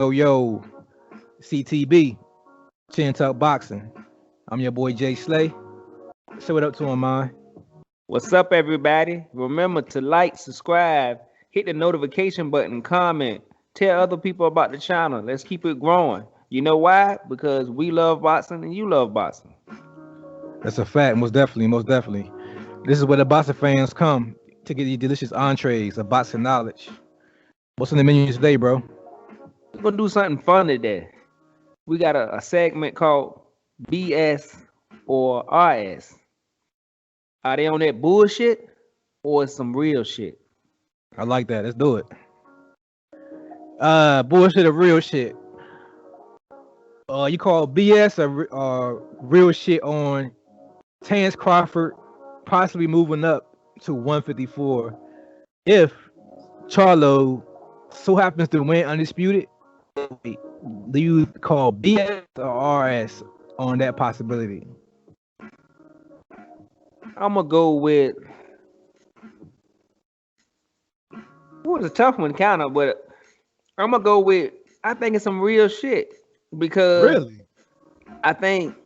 Yo, CTB, Chin Talk Boxing. I'm your boy Jay Slay. Say what up to him, man. What's up, everybody? Remember to like, subscribe, hit the notification button, comment, tell other people about the channel. Let's keep it growing. You know why? Because we love boxing and you love boxing. That's a fact, most definitely, most definitely. This is where the boxing fans come to get these delicious entrees of boxing knowledge. What's on the menu today, bro? We're gonna do something fun today. We got a segment called BS or RS. Are they on that bullshit or some real shit? I like that. Let's do it. Bullshit or real shit? You call BS or real shit on Terrence Crawford possibly moving up to 154 if Charlo so happens to win undisputed? Wait, do you call BS or RS on that possibility? I'm gonna go with. It was a tough one, kind of, but I'm gonna go with. I think it's some real shit because Really? I think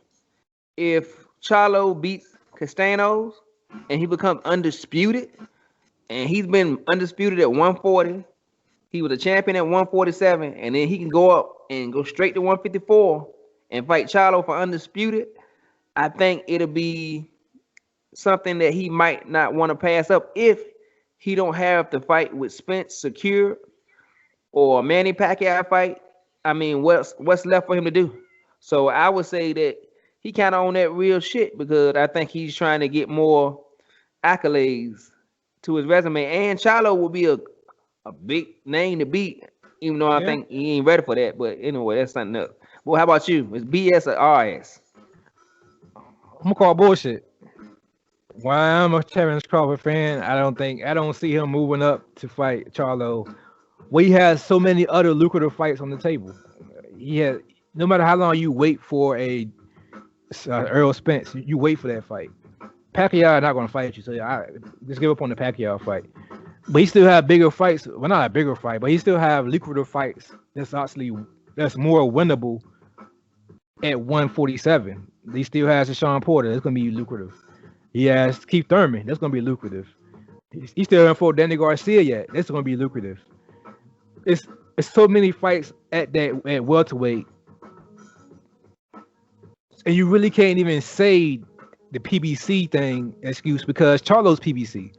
if Charlo beats Castanos and he becomes undisputed, and he's been undisputed at 140, he was a champion at 147, and then he can go up and go straight to 154 and fight Charlo for undisputed. I think it'll be something that he might not want to pass up if he don't have to fight with Spence secure or Manny Pacquiao fight. I mean, what's left for him to do? So I would say that he kind of on that real shit because I think he's trying to get more accolades to his resume. And Charlo will be a big name to beat, even though I Yeah. think he ain't ready for that. But anyway, that's something else. Well, how about you? It's BS or RS? I'm gonna call bullshit. While I'm a Terrence Crawford fan, I don't see him moving up to fight Charlo. He has so many other lucrative fights on the table. He had no matter how long you wait for a Earl Spence, you wait for that fight. Pacquiao not gonna fight you, so I just give up on the Pacquiao fight. But he still have bigger fights. Well, not a bigger fight, but he still have lucrative fights. That's more winnable at 147. He still has a Sean Porter. That's gonna be lucrative. He has Keith Thurman. That's gonna be lucrative. He still haven't fought Danny Garcia yet. That's gonna be lucrative. It's it's so many fights at welterweight, and you really can't even say the PBC thing excuse because Charlo's PBC.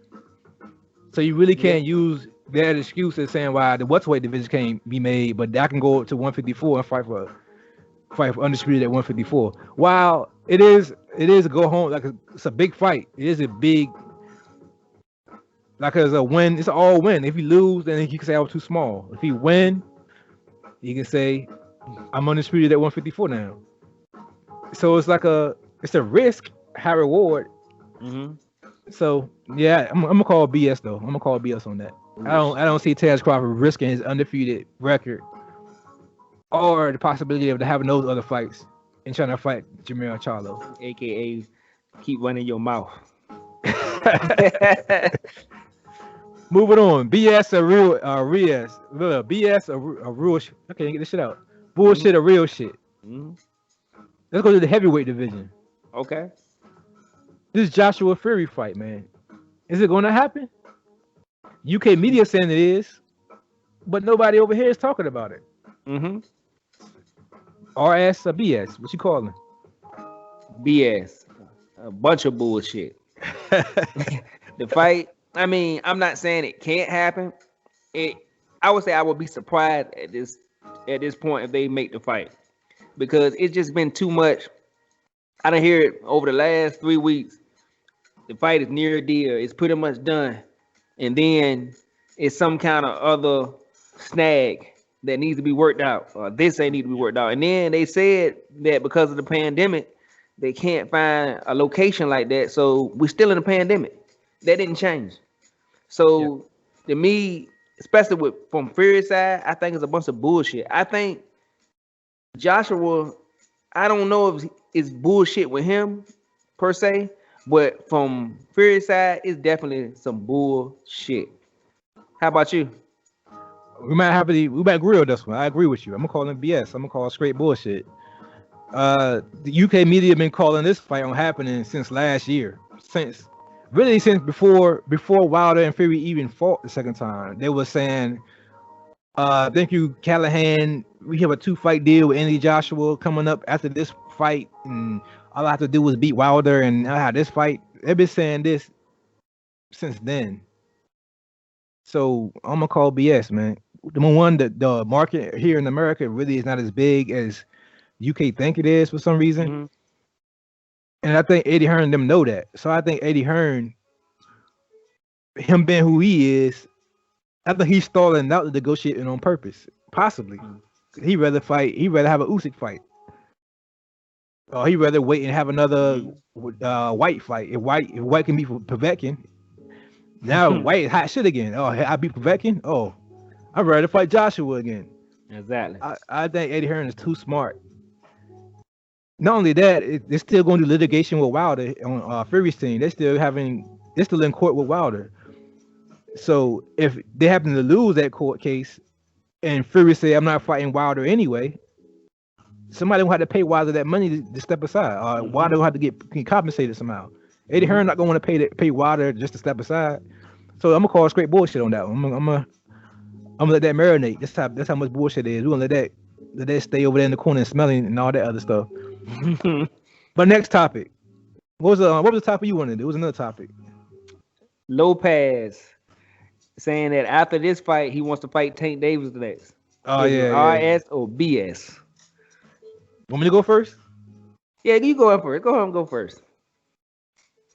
So you really Yeah. can't use that excuse as saying why the welterweight division can't be made, but I can go up to 154 and fight for undisputed at 154. While it is a go home it's a big fight. It is a big like it's a win. It's an all win. If you lose, then you can say I was too small. If you win, you can say I'm undisputed at 154 now. So it's a risk, high reward. Mm-hmm. So yeah, I'm gonna call BS though. I'm gonna call BS on that. I don't see Terrence Crawford risking his undefeated record or the possibility of having those other fights and trying to fight Jamil Charlo. AKA, keep running your mouth. Moving on, BS or real Riaz. BS or real shit. Okay, get this shit out. Bullshit or real shit. Mm-hmm. Let's go to the heavyweight division. Okay. This Joshua Fury fight, man. Is it gonna happen? UK media saying it is, but nobody over here is talking about it. Mm-hmm. RS or BS? What you calling? BS. A bunch of bullshit. The fight. I mean, I'm not saying it can't happen. It. I would say I would be surprised at this point if they make the fight because it's just been too much. I done hear it over the last 3 weeks. The fight is near a deal. It's pretty much done, and then it's some kind of other snag that needs to be worked out. Or this ain't need to be worked out. And then they said that because of the pandemic, they can't find a location like that. So we're still in a pandemic. That didn't change. Yeah. So to me, especially from Fury's side, I think it's a bunch of bullshit. I think Joshua, I don't know if it's bullshit with him per se, but from Fury's side, it's definitely some bullshit. How about you? we might agree on this one. I agree with you. I'm gonna call him BS. I'm gonna call it straight bullshit. The UK media been calling this fight on happening since last year. Since before Wilder and Fury even fought the second time. They were saying, thank you, Callahan. We have a 2-fight deal with Andy Joshua coming up after this fight, and all I have to do is beat Wilder, and I have this fight. They've been saying this since then. So I'm gonna call BS, man. Number one, the market here in America really is not as big as UK think it is for some reason, Mhm. and I think Eddie Hearn and them know that. So I think Eddie Hearn, him being who he is, I think he's stalling out the negotiating on purpose, possibly. He'd rather fight. He'd rather have a Usyk fight, or he'd rather wait and have another White fight. If White can beat Povetkin, now White is hot shit again. Oh, I beat Povetkin. Oh, I'd rather fight Joshua again. Exactly. I think Eddie Hearn is too smart. Not only that, they're still going to litigation with Wilder on Fury's team. They're still in court with Wilder. So if they happen to lose that court case and Fury say I'm not fighting Wilder anyway, somebody will have to pay Wilder that money to step aside. Wilder will have to get compensated somehow. Eddie Hearn not going to pay Wilder just to step aside. So I'm gonna call straight bullshit on that one. I'm gonna let that marinate. That's how much bullshit it is. We're gonna let that stay over there in the corner and smelling and all that other stuff. But next topic. What was the topic you wanted to do? It was another topic. Lopez saying that after this fight, he wants to fight Tank Davis next. Oh Is it yeah. RS or BS? Want me to go first? Yeah, you go up first. Go ahead and go first.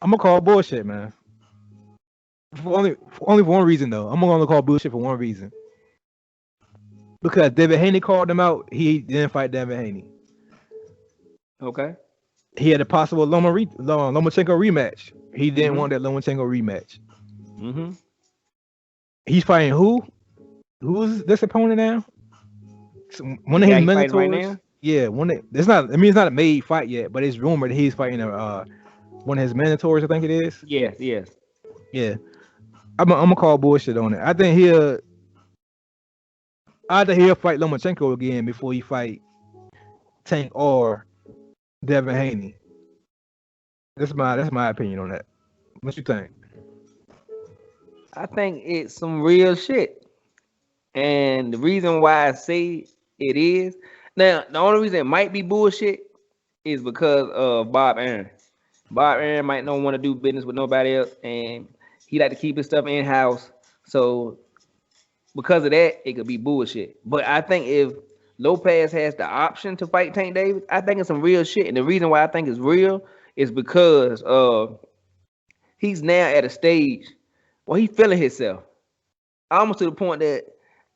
I'm gonna call bullshit, man. Only for one reason though. I'm gonna call bullshit for one reason. Because David Haney called him out, he didn't fight David Haney. Okay. He had a possible Lomachenko rematch. He didn't want that Lomachenko rematch. Mm-hmm. He's fighting who? Who's this opponent now? One of his mentors. Right now? Yeah, it's not. I mean, it's not a made fight yet, but it's rumored that he's fighting one of his mentors. I think it is. Yes. Yeah, I'm gonna call bullshit on it. I think he'll fight Lomachenko again before he fight Tank or Devin Haney. That's my opinion on that. What you think? I think it's some real shit. And the reason why I say it is, now the only reason it might be bullshit is because of Bob Aaron. Bob Aaron might not want to do business with nobody else, and he like to keep his stuff in house. So because of that, it could be bullshit. But I think if Lopez has the option to fight Tank Davis, I think it's some real shit. And the reason why I think it's real is because he's now at a stage where he's feeling himself. Almost to the point that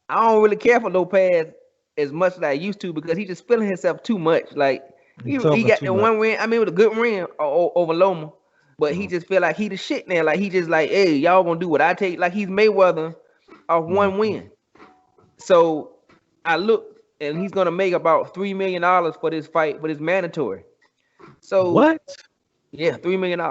I don't really care for Lopez as much as I used to because he's just feeling himself too much. Like he got the one win. I mean, with a good win over Loma, but he just feel like he the shit now. Like he just like, hey, y'all gonna do what I take. Like he's Mayweather off one win. So I look, and he's gonna make about $3 million for this fight, but it's mandatory. So what? Yeah, $3 million.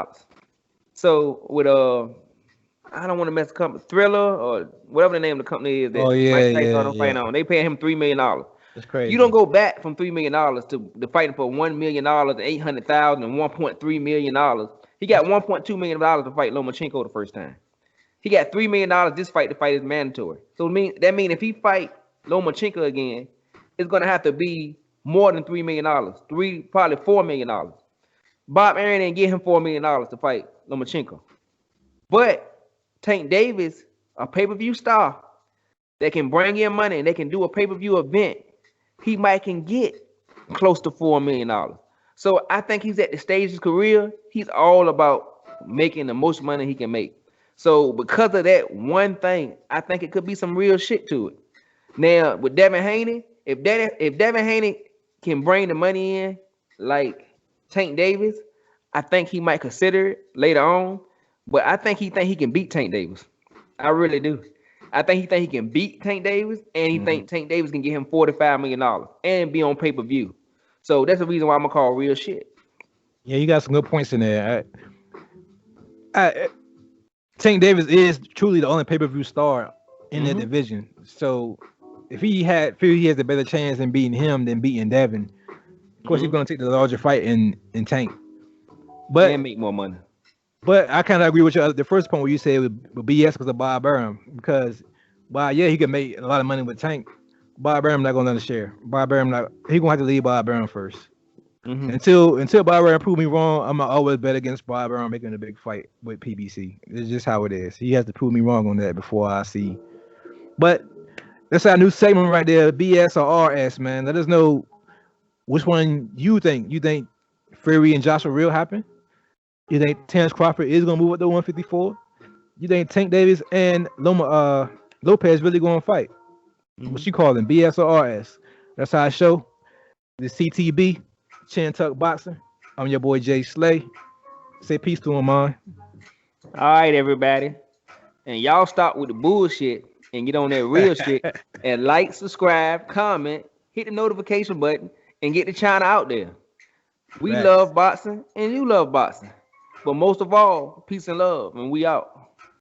So with I don't want to mess the company, Thriller or whatever the name of the company is. That Mike Tyson on. They paying him $3 million. That's crazy. You don't go back from $3 million to fighting for $1 million, $800,000, and $1.3 million. He got $1.2 million to fight Lomachenko the first time. He got $3 million this fight to fight is mandatory. So that means if he fight Lomachenko again, it's gonna have to be more than $3 million. Probably $4 million. Bob Aaron didn't get him $4 million to fight Lomachenko. But Tank Davis, a pay-per-view star that can bring in money and they can do a pay-per-view event, he might can get close to $4 million. So I think he's at the stage of his career. He's all about making the most money he can make. So because of that one thing, I think it could be some real shit to it. Now with Devin Haney, if Devin Haney can bring the money in like Tank Davis, I think he might consider it later on. But I think he can beat Tank Davis. I really do. I think he can beat Tank Davis, and he think Tank Davis can get him $45 million and be on pay-per-view. So that's the reason why I'm gonna call real shit. Yeah, you got some good points in there. Tank Davis is truly the only pay-per-view star in the division. So if he feel he has a better chance in beating him than beating Devin, of course he's gonna take the larger fight in Tank. But and make more money. But I kind of agree with you. The first point where you said with BS because of Bob Burnham, because he could make a lot of money with Tank. Bob Burnham not gonna let us share. Bob Burnham he gonna have to leave Bob Burnham first. Until Bob Burnham prove me wrong, I'm always bet against Bob Burnham making a big fight with PBC. It's just how it is. He has to prove me wrong on that before I see. But that's our new segment right there, BS or RS, man. Let us know which one you think. You think Fury and Joshua real happen? You think Terrence Crawford is gonna move up to 154? You think Tank Davis and Lopez really gonna fight? What you calling BS or RS? That's our show. The CTB, Chin Tuck Boxing. I'm your boy Jay Slay. Say peace to him, man. All right, everybody, and y'all stop with the bullshit and get on that real shit and like, subscribe, comment, hit the notification button, and get the China out there. We love boxing and you love boxing. But most of all, peace and love, and we out.